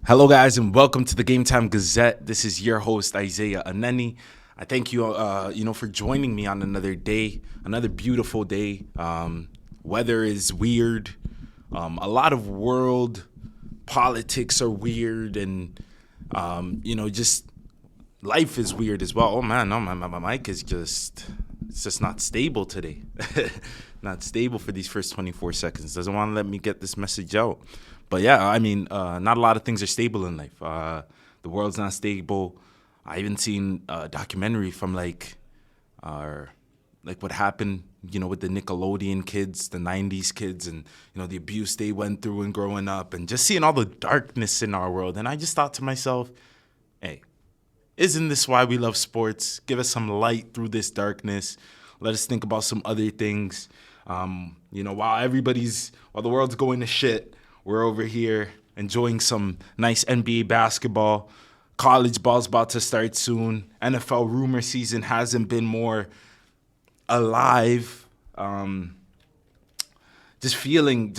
Hello, guys, and welcome to the Game Time Gazette. This is your host Isaiah Aneni. I thank you, for joining me on another day, another beautiful day. Weather is weird. A lot of world politics are weird, and just life is weird as well. Oh man, no, my mic is it's just not stable today. Not stable for these first 24 seconds. Doesn't want to let me get this message out. But yeah, not a lot of things are stable in life. The world's not stable. I even seen a documentary from what happened, with the Nickelodeon kids, the 90s kids, and, the abuse they went through and growing up, and just seeing all the darkness in our world. And I just thought to myself, hey, isn't this why we love sports? Give us some light through this darkness. Let us think about some other things. While the world's going to shit, we're over here enjoying some nice NBA basketball. College ball's about to start soon. NFL rumor season hasn't been more alive. Just feeling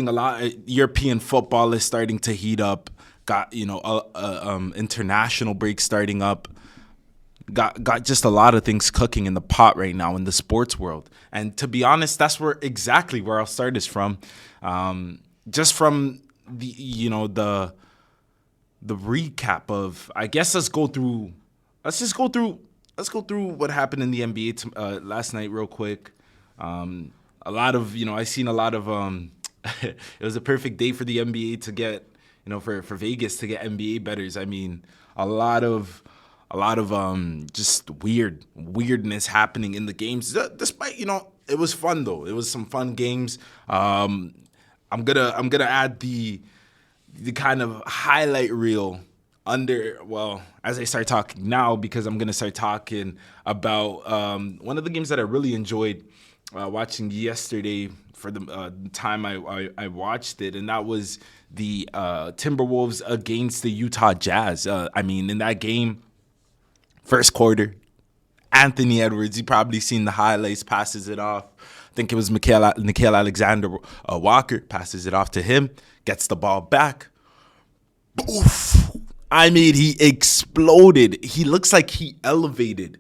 a lot. European football is starting to heat up. Got international break starting up. Got just a lot of things cooking in the pot right now in the sports world. And to be honest, that's exactly where I'll start is from. Just from the recap of, I guess let's go through what happened in the NBA last night real quick. A lot of, I seen a lot of it was a perfect day for the NBA to get, for Vegas to get NBA bettors. I mean, a lot of just weirdness happening in the games. Despite, it was fun though. It was some fun games. I'm gonna add the kind of highlight reel as I start talking now, because I'm gonna start talking about one of the games that I really enjoyed watching yesterday for the time I watched it, and that was the Timberwolves against the Utah Jazz. In that game, first quarter, Anthony Edwards, you probably seen the highlights, passes it off. I think it was Nickeil Alexander-Walker, passes it off to him, gets the ball back. Oof. He exploded. He looks like he elevated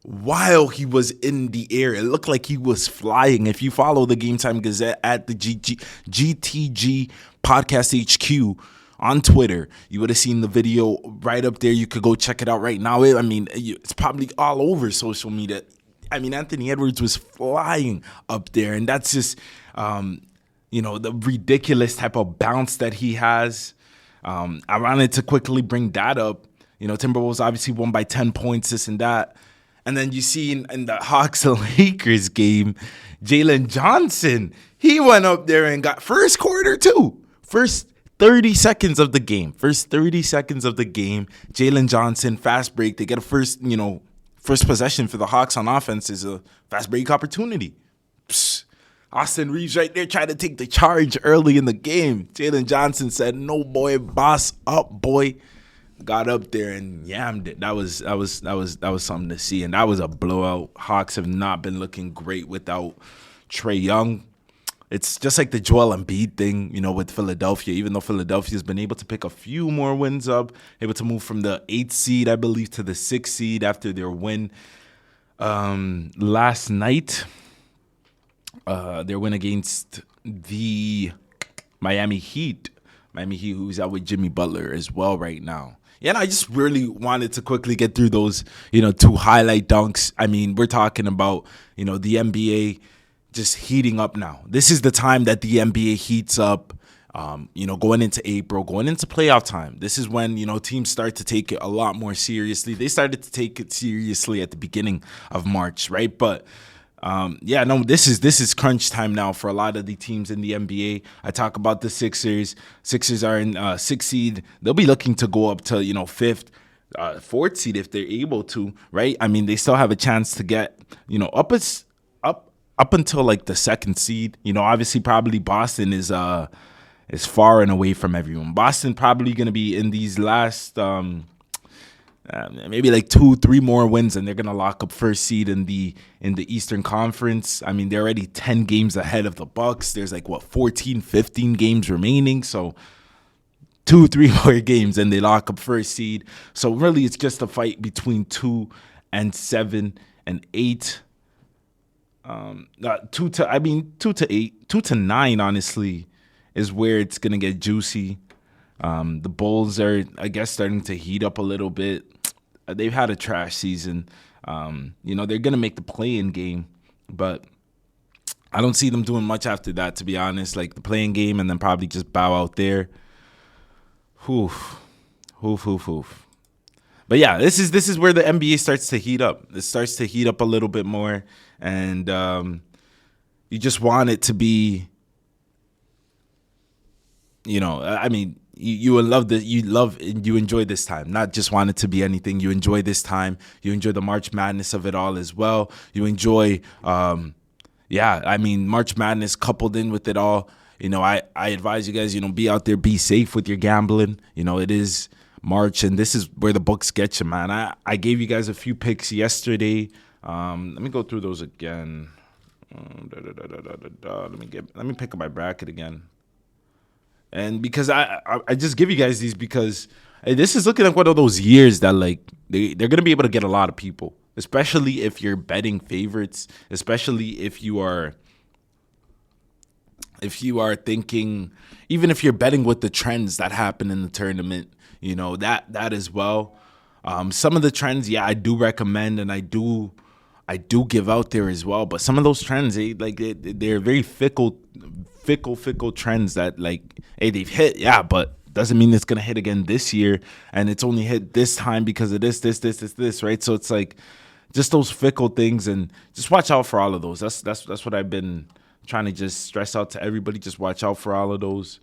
while he was in the air. It looked like he was flying. If you follow the Game Time Gazette at the GTG Podcast HQ on Twitter, you would have seen the video right up there. You could go check it out right now. It's probably all over social media. Anthony Edwards was flying up there, and that's just, the ridiculous type of bounce that he has. I wanted to quickly bring that up. Timberwolves obviously won by 10 points, this and that. And then you see in the Hawks-Lakers game, Jalen Johnson, he went up there and got first quarter too. First 30 seconds of the game. Jalen Johnson, fast break. They get a first possession for the Hawks on offense is a fast break opportunity. Austin Reeves right there trying to take the charge early in the game. Jalen Johnson said, "No, boy, boss up, boy." Got up there and yammed it. That was something to see, and that was a blowout. Hawks have not been looking great without Trae Young. It's just like the Joel Embiid thing, with Philadelphia. Even though Philadelphia's been able to pick a few more wins up, able to move from the 8th seed, I believe, to the 6th seed after their win last night. Their win against the Miami Heat. Miami Heat, who's out with Jimmy Butler as well right now. Yeah, and I just really wanted to quickly get through those, two highlight dunks. We're talking about, the NBA just heating up now. This is the time that the NBA heats up, going into April, going into playoff time. This is when, teams start to take it a lot more seriously. They started to take it seriously at the beginning of March, right? But this is crunch time now for a lot of the teams in the NBA. I talk about the Sixers. Sixers are in 6th seed. They'll be looking to go up to 5th, 4th seed if they're able to, right? They still have a chance to get up until like the 2nd seed. Obviously probably Boston is far and away from everyone. Boston probably going to be in these last maybe like 2-3 more wins, and they're gonna lock up first seed in the Eastern Conference. They're already 10 games ahead of the Bucks. There's 14, 15 games remaining. So 2-3 more games and they lock up first seed. So really, it's just a fight between 2 and 7 and 8. 2 to 8, 2 to 9, honestly, is where it's gonna get juicy. The Bulls are, I guess, starting to heat up a little bit. They've had a trash season. They're gonna make the play-in game, but I don't see them doing much after that, to be honest. Like the play-in game, and then probably just bow out there. Hoof. But yeah, this is where the NBA starts to heat up. It starts to heat up a little bit more, and you just want it to be, you love that. You enjoy this time. Not just want it to be anything. You enjoy this time. You enjoy the March Madness of it all as well. You enjoy, March Madness coupled in with it all. I advise you guys, be out there, be safe with your gambling. It is March, and this is where the books get you, man. I gave you guys a few picks yesterday. Let me go through those again. Let me pick up my bracket again. And because I just give you guys these because this is looking like one of those years that like they're gonna be able to get a lot of people, especially if you're betting favorites, especially if you are thinking, even if you're betting with the trends that happen in the tournament. That as well. Some of the trends, I do recommend, and I do give out there as well. But some of those trends, they're very fickle trends that they've hit, but doesn't mean it's gonna hit again this year, and it's only hit this time because of this, right? So it's like just those fickle things, and just watch out for all of those. That's what I've been trying to just stress out to everybody. Just watch out for all of those.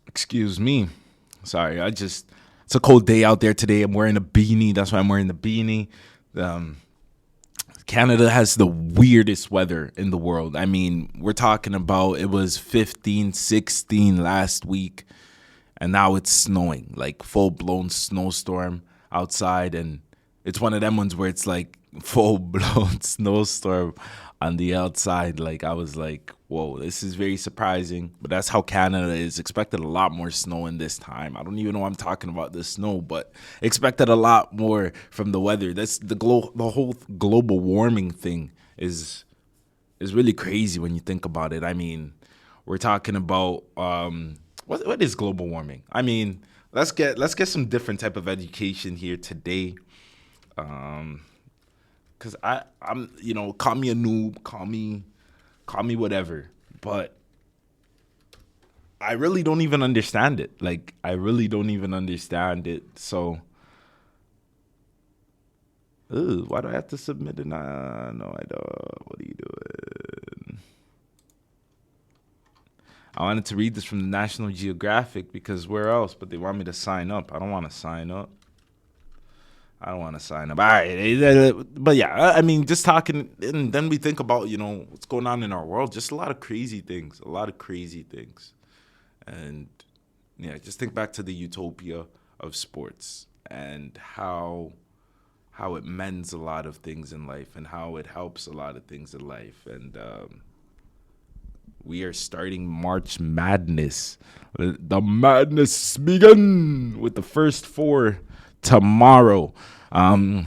Excuse me. Sorry, it's a cold day out there today. I'm wearing a beanie. That's why I'm wearing the beanie. Canada has the weirdest weather in the world. I mean, we're talking about it was 15, 16 last week, and now it's snowing, like full-blown snowstorm outside, and it's one of them ones where it's like full-blown snowstorm on the outside. Like, I was like, whoa, this is very surprising. But that's how Canada is. Expected a lot more snow in this time. I don't even know why I'm talking about the snow, but expected a lot more from the weather. That's the whole global warming thing is really crazy when you think about it. I mean, we're talking about what is global warming? I mean, let's get some different type of education here today. Because I'm call me a noob, call me whatever, but I really don't even understand it. Like, I really don't even understand it. So, why do I have to submit it? No, I don't. What are you doing? I wanted to read this from the National Geographic because where else? But they want me to sign up. I don't want to sign up. All right, but yeah, I mean, just talking, and then we think about, what's going on in our world. Just a lot of crazy things, and just think back to the utopia of sports and how it mends a lot of things in life and how it helps a lot of things in life. And we are starting March Madness. The madness begin with the first 4 tomorrow. I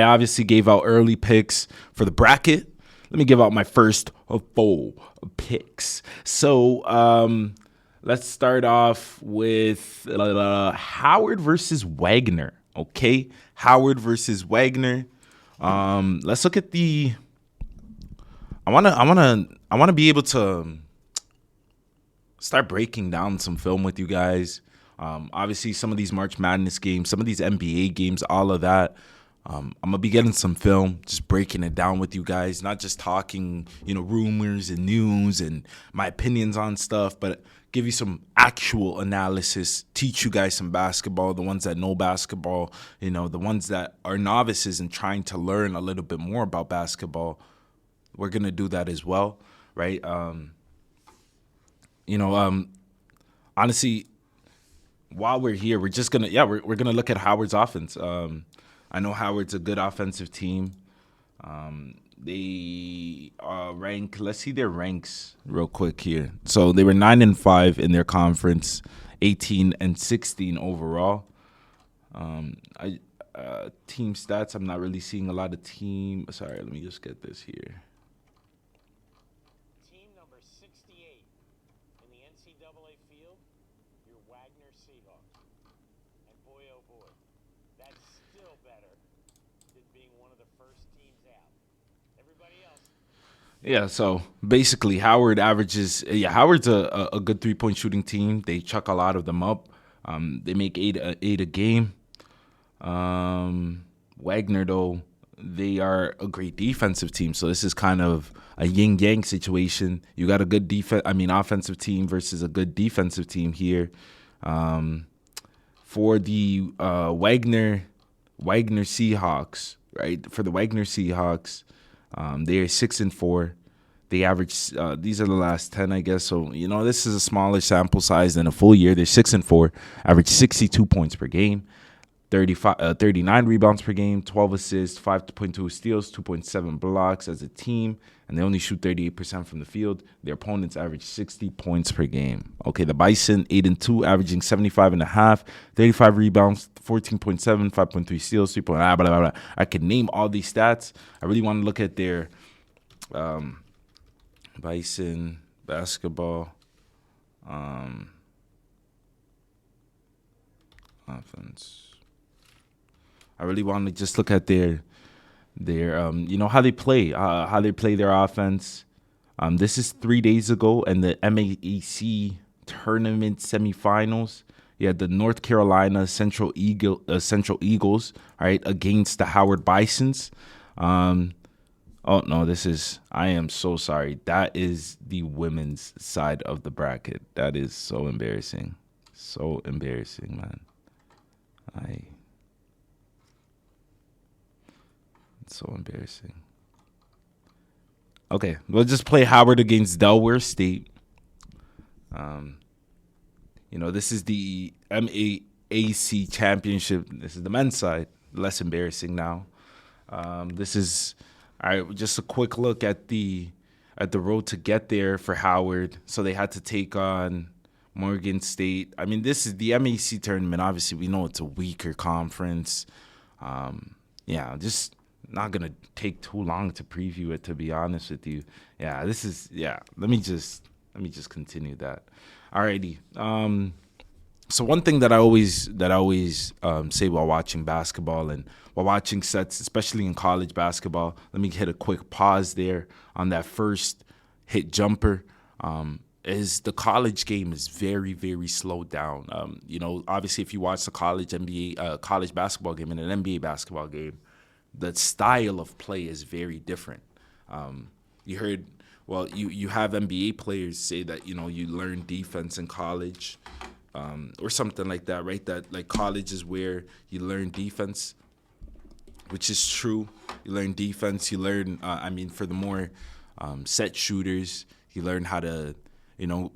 obviously gave out early picks for the bracket. Let me give out my first 4 picks. So let's start off with Howard versus Wagner. Okay, Howard versus Wagner. Let's look at the. I wanna be able to start breaking down some film with you guys. Obviously, some of these March Madness games, some of these NBA games, all of that. I'm gonna be getting some film, just breaking it down with you guys, not just talking, rumors and news and my opinions on stuff, but give you some actual analysis, teach you guys some basketball, the ones that know basketball, the ones that are novices and trying to learn a little bit more about basketball. We're gonna do that as well, right? Honestly, while we're here, we're just gonna we're gonna look at Howard's offense. I know Howard's a good offensive team. They rank. Let's see their ranks real quick here. So they were 9-5 in their conference, 18-16 overall. I team stats. I'm not really seeing a lot of team. Sorry, let me just get this here. Team number 68 in the NCAA field, your Wagner Seahawks. And boy, oh boy, that's still better than being one of the first teams out. Everybody else. Yeah, so basically Howard averages. Yeah, Howard's a good 3-point shooting team. They chuck a lot of them up. They make eight a game. Wagner, though, they are a great defensive team. So this is kind of a yin yang situation. You got a good offensive team versus a good defensive team here. For the Wagner Seahawks, right? For the Wagner Seahawks, they are 6-4. They average. These are the last 10, I guess. So this is a smaller sample size than a full year. They're 6-4, average 62 points per game. 39 rebounds per game, 12 assists, 5.2 steals, 2.7 blocks as a team, and they only shoot 38% from the field. Their opponents average 60 points per game. Okay, the Bison, 8-2, averaging 75.5, 35 rebounds, 14.7, 5.3 steals, 3. Blah, blah, blah, blah. I could name all these stats. I really want to look at their Bison basketball offense. I really want to just look at their how they play their offense. This is 3 days ago in the MAAC tournament semifinals. You had the North Carolina Central Eagles, right, against the Howard Bisons. Oh no, I am so sorry. That is the women's side of the bracket. That is so embarrassing. So embarrassing, man. It's so embarrassing. Okay, we'll just play Howard against Delaware State. This is the MAAC championship. This is the men's side. Less embarrassing now. This is all right. Just a quick look at the road to get there for Howard. So they had to take on Morgan State. I mean, this is the MAAC tournament. Obviously, we know it's a weaker conference. Just not gonna take too long to preview it, to be honest with you. Let me just continue that. Alrighty. So one thing that I always say while watching basketball and while watching sets, especially in college basketball, let me hit a quick pause there on that first hit jumper. Is the college game is very, very slowed down. Obviously if you watch the college basketball game and an NBA basketball game, the style of play is very different. You have NBA players say that, you learn defense in college or something like that, right? That like college is where you learn defense, which is true. You learn defense. You learn, for the more set shooters, you learn how to,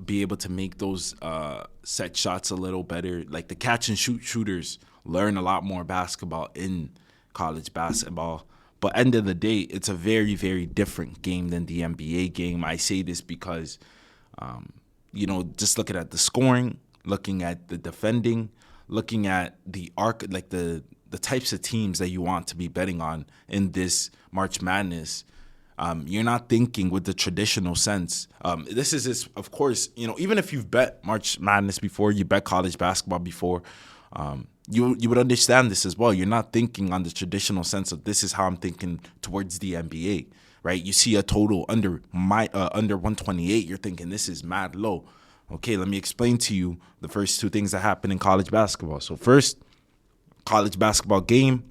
be able to make those set shots a little better. Like the catch and shoot shooters learn a lot more basketball in college basketball. But end of the day, it's a very, very different game than the NBA game. I say this because, just looking at the scoring, looking at the defending, looking at the arc, like the types of teams that you want to be betting on in this March Madness, you're not thinking with the traditional sense. Of course, even if you've bet March Madness before, you bet college basketball before, you would understand this as well. You're not thinking on the traditional sense of this is how I'm thinking towards the NBA, right? You see a total under 128, you're thinking this is mad low. Okay, let me explain to you the first two things that happen in college basketball. So first, college basketball game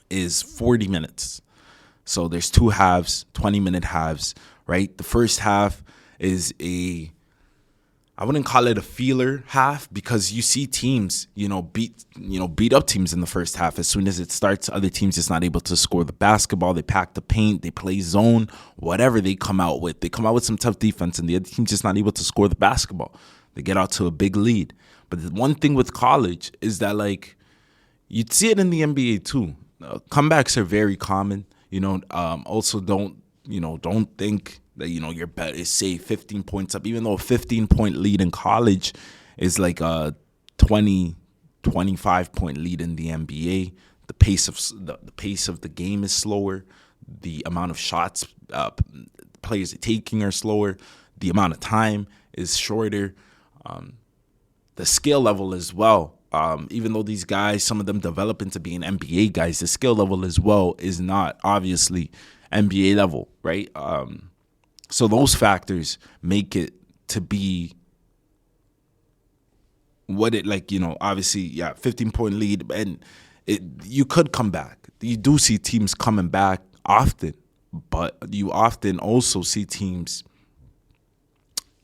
is 40 minutes. So there's two halves, 20-minute halves, right? The first half is I wouldn't call it a feeler half because you see teams, beat up teams in the first half. As soon as it starts, other teams just not able to score the basketball. They pack the paint, they play zone, whatever they come out with. They come out with some tough defense, and the other team's just not able to score the basketball. They get out to a big lead. But the one thing with college is that, you'd see it in the NBA too. Comebacks are very common. Also don't think that, your bet is, say, 15 points up, even though a 15-point lead in college is like a 20, 25-point lead in the NBA. The pace of the game is slower. The amount of shots players are taking are slower. The amount of time is shorter. The skill level as well. Even though these guys, some of them develop into being NBA guys, the skill level as well is not obviously NBA level, right? So those factors make it to be what it, obviously, 15-point lead, and you could come back. You do see teams coming back often, but you often also see teams,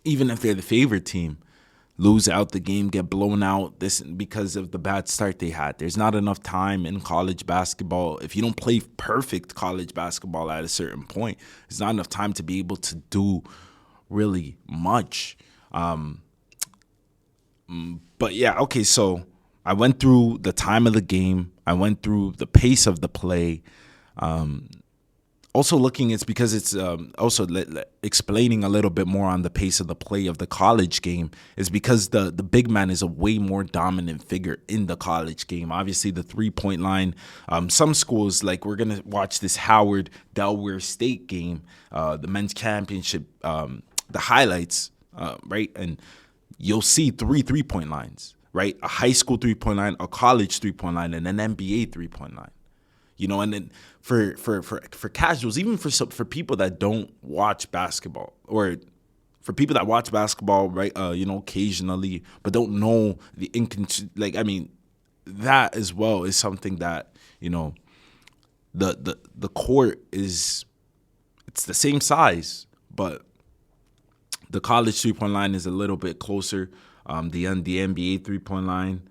even if they're the favorite team, lose out the game, get blown out because of the bad start they had. There's not enough time in college basketball. If you don't play perfect college basketball at a certain point, there's not enough time to be able to do really much. But yeah, okay, so I went through the time of the game. I went through the pace of the play. Also looking, it's because it's also explaining a little bit more on the pace of the play of the college game is because the big man is a way more dominant figure in the college game. Obviously, the 3-point line, some schools, like we're going to watch this Howard-Delaware State game, the men's championship, the highlights, right? And you'll see 3-point lines, right? A high school 3-point line, a college 3-point line, and an NBA 3-point line. And then for casuals, even for people that don't watch basketball, or for people that watch basketball, right, occasionally, but don't know that as well is something that, the court it's the same size, but the college 3-point line is a little bit closer. The NBA 3-point line.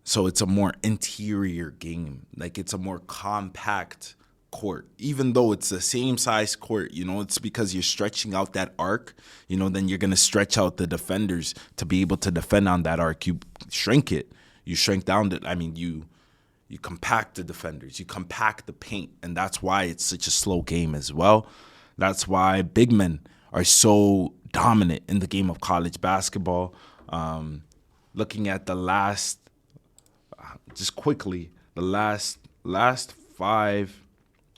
So it's a more interior game. Like, it's a more compact court. Even though it's the same size court, it's because you're stretching out that arc, then you're going to stretch out the defenders to be able to defend on that arc. You shrink it. You shrink down you compact the defenders. You compact the paint. And that's why it's such a slow game as well. That's why big men are so dominant in the game of college basketball. Looking at the last... Just quickly, the last 5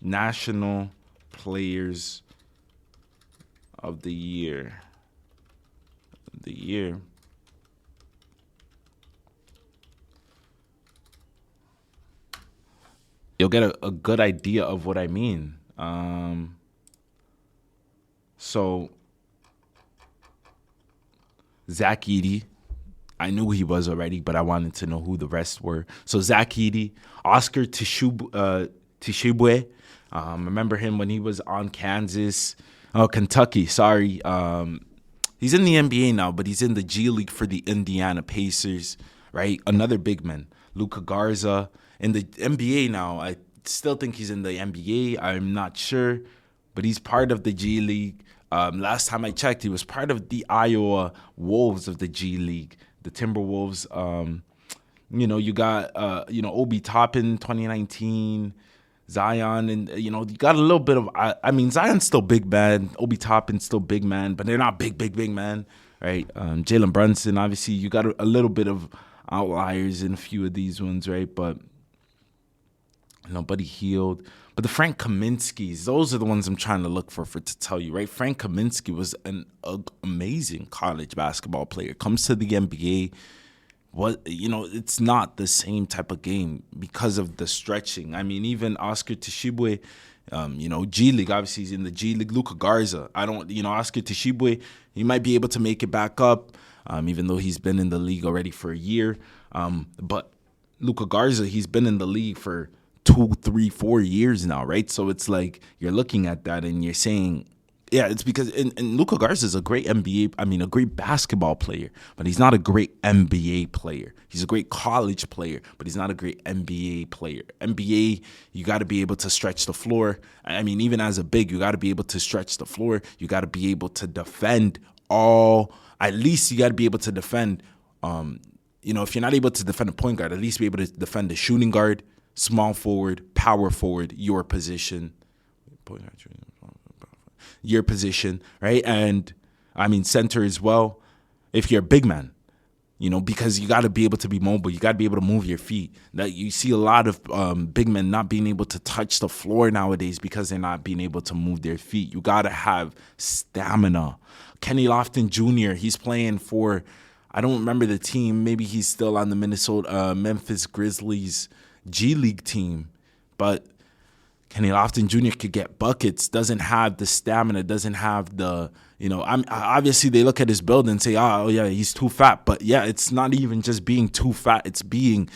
national players of the year. You'll get a good idea of what I mean. So Zach Edey, I knew he was already, but I wanted to know who the rest were. So Zach Edey, Oscar Tshiebwe. Remember him when he was on Kentucky. Sorry. He's in the NBA now, but he's in the G League for the Indiana Pacers, right? Another big man, Luka Garza. In the NBA now, I still think he's in the NBA. I'm not sure, but he's part of the G League. Last time I checked, he was part of the Iowa Wolves of the G League. The Timberwolves, you got, Obi Toppin 2019, Zion, and, you got a little bit of, Zion's still big man, Obi Toppin's still big man, but they're not big man, right? Jalen Brunson, obviously, you got a little bit of outliers in a few of these ones, right? But, Buddy Hield. But the Frank Kaminsky's, those are the ones I'm trying to look for to tell you, right? Frank Kaminsky was an amazing college basketball player. Comes to the NBA, it's not the same type of game because of the stretching. Even Oscar Tshiebwe, G League, obviously he's in the G League. Luka Garza, Oscar Tshiebwe, he might be able to make it back up, even though he's been in the league already for a year. But Luka Garza, he's been in the league for 2, 3, 4 years now, right? So it's like you're looking at that and you're saying, yeah, it's because and Luka Garza is a great a great basketball player, but he's not a great NBA player. He's a great college player, but he's not a great NBA player. NBA, you got to be able to stretch the floor. Even as a big, you got to be able to stretch the floor. You got to be able to defend at least you got to be able to defend, if you're not able to defend a point guard, at least be able to defend a shooting guard, small forward, power forward, your position. your position, right? And I mean center as well. If you're a big man, because you got to be able to be mobile. You got to be able to move your feet. That you see a lot of big men not being able to touch the floor nowadays because they're not being able to move their feet. You got to have stamina. Kenny Lofton Jr., he's playing for, I don't remember the team. Maybe he's still on the Memphis Grizzlies G League team. But Kenny Lofton Jr. could get buckets, doesn't have the stamina, doesn't have the, obviously they look at his build and say, oh yeah, he's too fat. But yeah, it's not even just being too fat. It's being,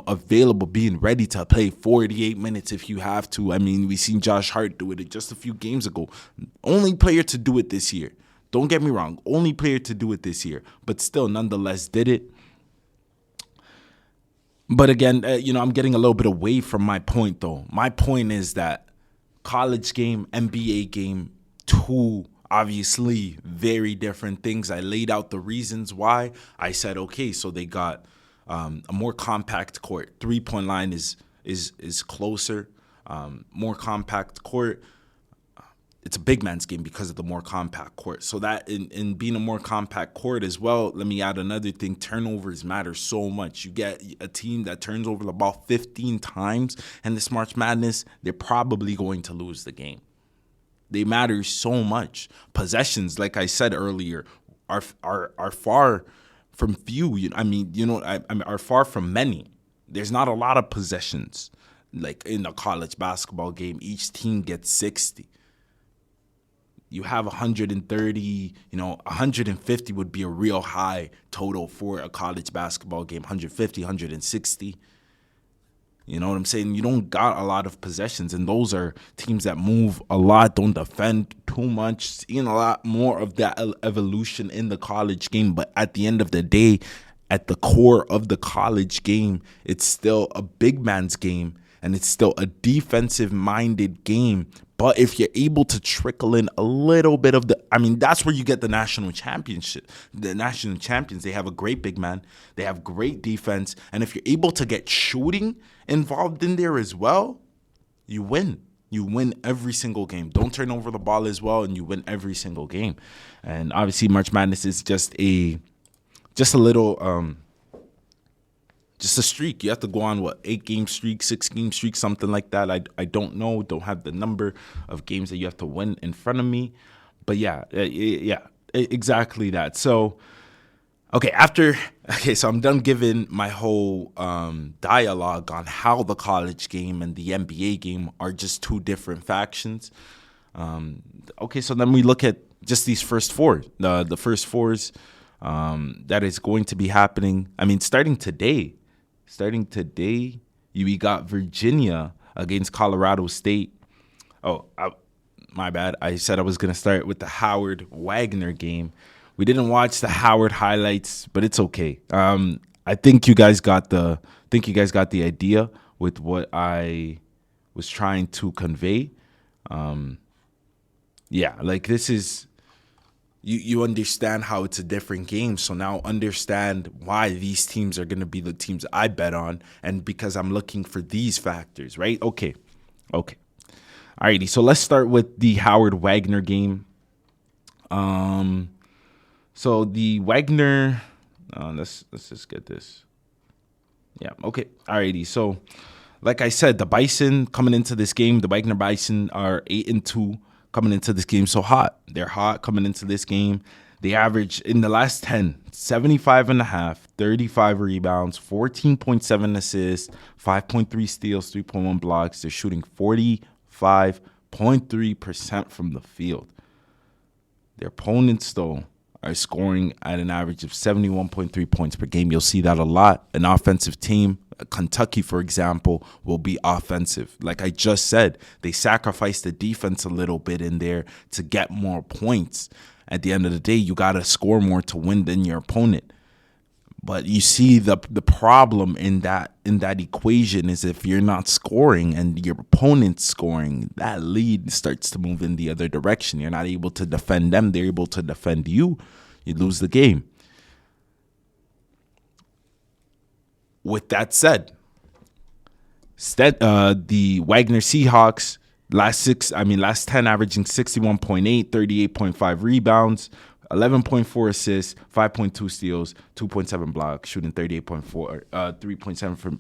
available, being ready to play 48 minutes if you have to. I mean, we seen Josh Hart do it just a few games ago. Only player to do it this year. Don't get me wrong. Only player to do it this year. But still, nonetheless, did it. But again, I'm getting a little bit away from my point, though. My point is that college game, NBA game, two obviously very different things. I laid out the reasons why. I said, okay, so they got a more compact court. 3-point line is closer, more compact court. It's a big man's game because of the more compact court. So that in being a more compact court as well, let me add another thing. Turnovers matter so much. You get a team that turns over the ball 15 times in this March Madness, they're probably going to lose the game. They matter so much. Possessions, like I said earlier, are far from few. Are far from many. There's not a lot of possessions. Like in a college basketball game, each team gets 60. You have 130, 150 would be a real high total for a college basketball game, 150, 160. You know what I'm saying? You don't got a lot of possessions, and those are teams that move a lot, don't defend too much, seeing a lot more of that evolution in the college game. But at the end of the day, at the core of the college game, it's still a big man's game, and it's still a defensive-minded game. But if you're able to trickle in a little bit of that's where you get the national championship. The national champions, they have a great big man. They have great defense. And if you're able to get shooting involved in there as well, you win. You win every single game. Don't turn over the ball as well, and you win every single game. And obviously, March Madness is just a little... just a streak. You have to go on, 8-game streak, 6-game streak, something like that. I don't know. Don't have the number of games that you have to win in front of me. But yeah, exactly that. So, so I'm done giving my whole dialogue on how the college game and the NBA game are just two different factions. So then we look at just these first four, the first fours that is going to be happening. Starting today, we got Virginia against Colorado State. Oh, my bad. I said I was going to start with the Howard Wagner game. We didn't watch the Howard highlights, but it's okay. I think you guys got the idea with what I was trying to convey. This is you understand how it's a different game. So now understand why these teams are going to be the teams I bet on, and because I'm looking for these factors, right? Okay. Alrighty, so let's start with the Howard Wagner game. So the Wagner, let's just get this. Yeah, okay. Alrighty, so like I said, the Bison coming into this game, the Wagner Bison are 8-2 coming into this game. So hot. They're hot coming into this game. They average in the last 10, 75.5, 35 rebounds, 14.7 assists, 5.3 steals, 3.1 blocks. They're shooting 45.3% from the field. Their opponents, though, are scoring at an average of 71.3 points per game. You'll see that a lot. An offensive team, Kentucky, for example, will be offensive. Like I just said, they sacrifice the defense a little bit in there to get more points. At the end of the day, you got to score more to win than your opponent. But you see the problem in that equation is if you're not scoring and your opponent's scoring, that lead starts to move in the other direction. You're not able to defend them. They're able to defend you. You lose the game. With that said, the Wagner Seahawks, Last 10 averaging 61.8, 38.5 rebounds, 11.4 assists, 5.2 steals, 2.7 blocks, shooting 38.4, 3.7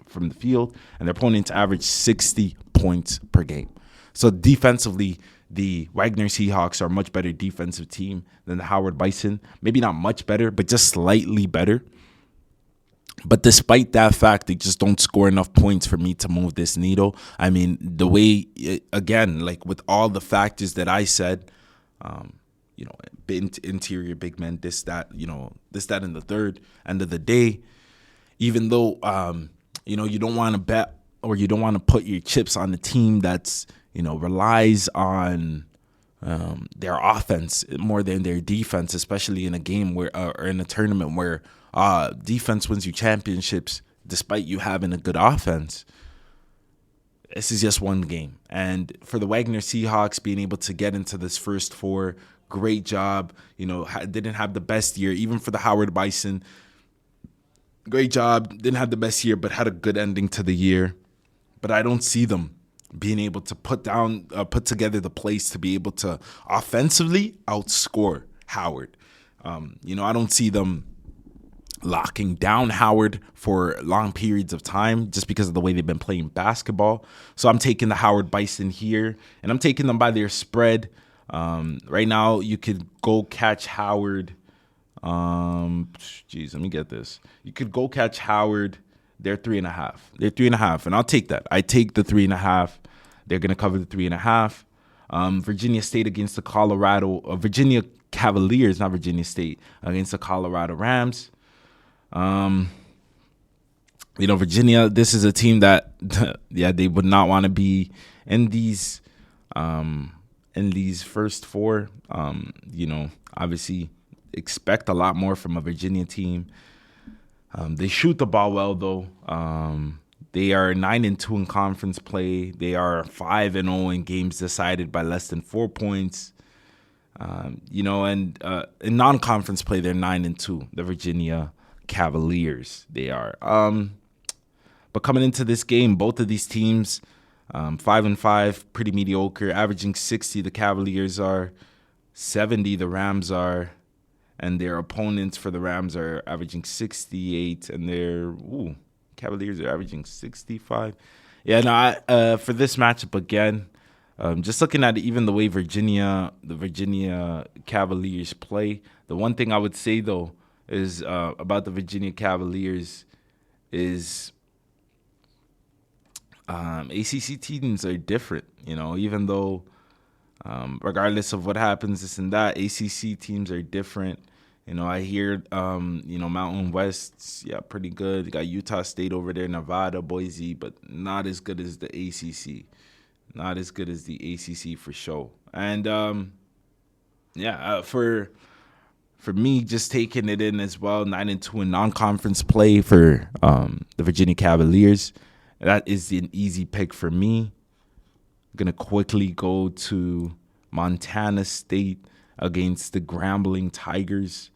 from the field, and their opponents average 60 points per game. So defensively, the Wagner Seahawks are a much better defensive team than the Howard Bison. Maybe not much better, but just slightly better. But despite that fact, they just don't score enough points for me to move this needle. I mean, the way, again, like with all the factors that I said, interior big men, this, that, and the third, end of the day, even though, you don't want to bet or you don't want to put your chips on the team that's, relies on their offense more than their defense, especially in a game where or in a tournament where defense wins you championships despite you having a good offense. This is just one game. And for the Wagner Seahawks being able to get into this first four, great job. Didn't have the best year. Even for the Howard Bison, great job. Didn't have the best year, but had a good ending to the year. But I don't see them being able to put together the plays to be able to offensively outscore Howard. I don't see them locking down Howard for long periods of time just because of the way they've been playing basketball. So I'm taking the Howard Bison here, and I'm taking them by their spread. Right now, you could go catch Howard. Let me get this. You could go catch Howard. They're 3.5. They're 3.5, and I'll take that. I take the 3.5. They're going to cover the 3.5. Virginia State against the Virginia Cavaliers, not Virginia State, against the Colorado Rams. Virginia, this is a team that, they would not want to be in these first four. Obviously expect a lot more from a Virginia team. They shoot the ball well, though. They are 9-2 in conference play. They are 5-0 in games decided by less than 4 points. And in non-conference play, they're 9-2. The Virginia Cavaliers, they are. But coming into this game, both of these teams, 5-5, pretty mediocre, averaging 60. The Cavaliers are 70. The Rams are. And their opponents for the Rams are averaging 68, and their Cavaliers are averaging 65. For this matchup again, just looking at even the way the Virginia Cavaliers play, the one thing I would say though is about the Virginia Cavaliers is ACC teams are different. Even though regardless of what happens, this and that, ACC teams are different. I hear, Mountain West's, pretty good. You got Utah State over there, Nevada, Boise, but not as good as the ACC. Not as good as the ACC for sure. And, for me, just taking it in as well, 9-2 in non-conference play for the Virginia Cavaliers. That is an easy pick for me. I'm going to quickly go to Montana State against the Grambling Tigers.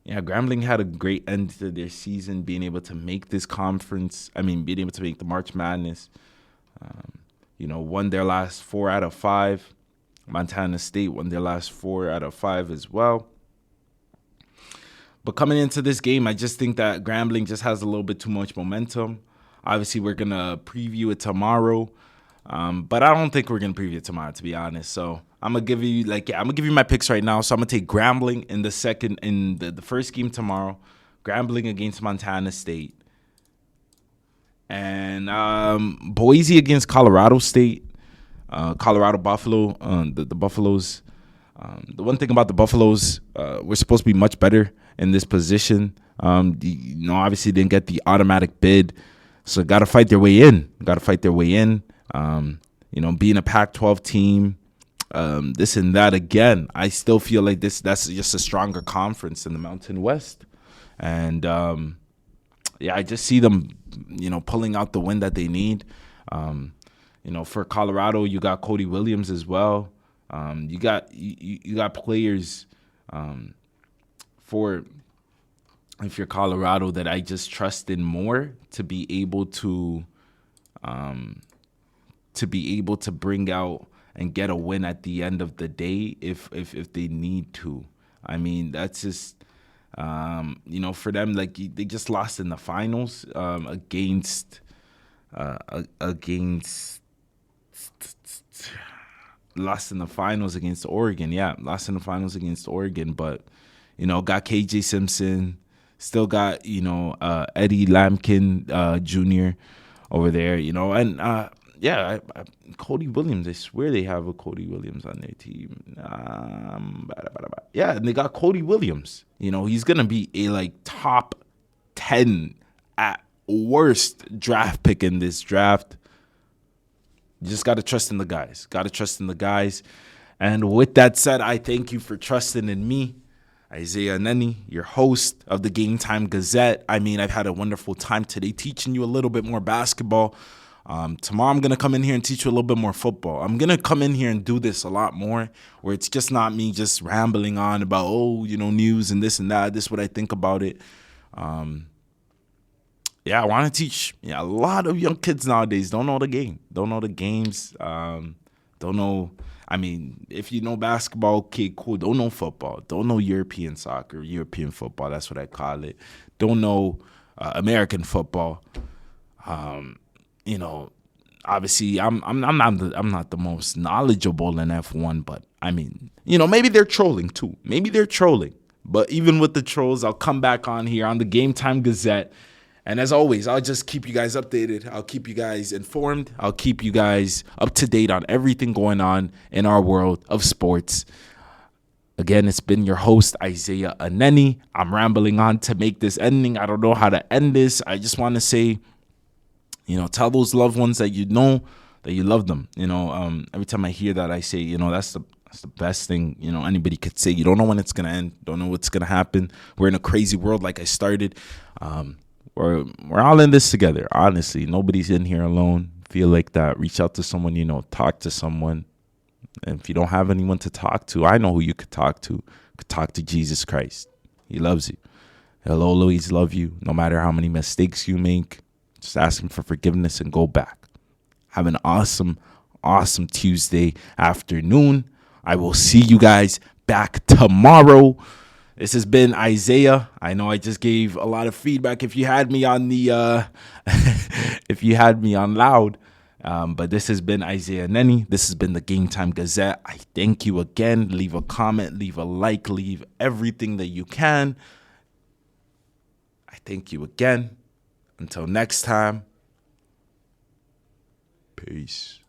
Grambling had a great end to their season, being able to make this conference. Being able to make the March Madness. Won their last 4 out of 5. Montana State won their last 4 out of 5 as well. But coming into this game, I just think that Grambling just has a little bit too much momentum. Obviously, we're going to preview it tomorrow. But I don't think we're going to preview it tomorrow, to be honest. So I'm going to give you my picks right now. So I'm going to take Grambling in the first game tomorrow. Grambling against Montana State. And Boise against Colorado State. Colorado Buffalo. The Buffaloes. The one thing about the Buffaloes, we're supposed to be much better in this position. Obviously didn't get the automatic bid. So got to fight their way in. Being a Pac-12 team, this and that again, I still feel like that's just a stronger conference in the Mountain West. And I just see them, pulling out the win that they need. For Colorado, you got Cody Williams as well. You got players if you're Colorado that I just trust in more to be able to to be able to bring out and get a win at the end of the day if they need to. I mean, that's just for them, like they just lost in the finals against lost in the finals against Oregon. Yeah, lost in the finals against Oregon, but got KJ Simpson, still got Eddie Lampkin Jr. over there, and Cody Williams. I swear they have a Cody Williams on their team. Yeah, and they got Cody Williams. He's gonna be a top 10 at worst draft pick in this draft. You just gotta trust in the guys. And with that said, I thank you for trusting in me, Isaiah Neni, your host of the Game Time Gazette. I mean, I've had a wonderful time today teaching you a little bit more basketball. Tomorrow I'm going to come in here and teach you a little bit more football. I'm going to come in here and do this a lot more, where it's just not me just rambling on about, news and this and that. This is what I think about it. I want to teach. A lot of young kids nowadays don't know the game, don't know the games, don't know. I mean, if you know basketball, okay, cool. Don't know football. Don't know European soccer, European football. That's what I call it. Don't know American football. Obviously, I'm not the most knowledgeable in F1, but I mean, maybe they're trolling too. But even with the trolls, I'll come back on here on the Game Time Gazette. And as always, I'll just keep you guys updated. I'll keep you guys informed. I'll keep you guys up to date on everything going on in our world of sports. Again, it's been your host, Isaiah Aneni. I'm rambling on to make this ending. I don't know how to end this. I just want to say, tell those loved ones that that you love them. Every time I hear that, I say, that's the best thing, anybody could say. You don't know when it's going to end. Don't know what's going to happen. We're in a crazy world like I started. We're all in this together, honestly. Nobody's in here alone. Feel like that. Reach out to someone, talk to someone. And if you don't have anyone to talk to, I know who you could talk to. You could talk to Jesus Christ. He loves you. He'll always love you, no matter how many mistakes you make. Just ask him for forgiveness and go back. Have an awesome, awesome Tuesday afternoon. I will see you guys back tomorrow. This has been Isaiah. I know I just gave a lot of feedback if you had me on the if you had me on loud. But this has been Isaiah Neni. This has been the Game Time Gazette. I thank you again. Leave a comment, leave a like, leave everything that you can. I thank you again. Until next time. Peace.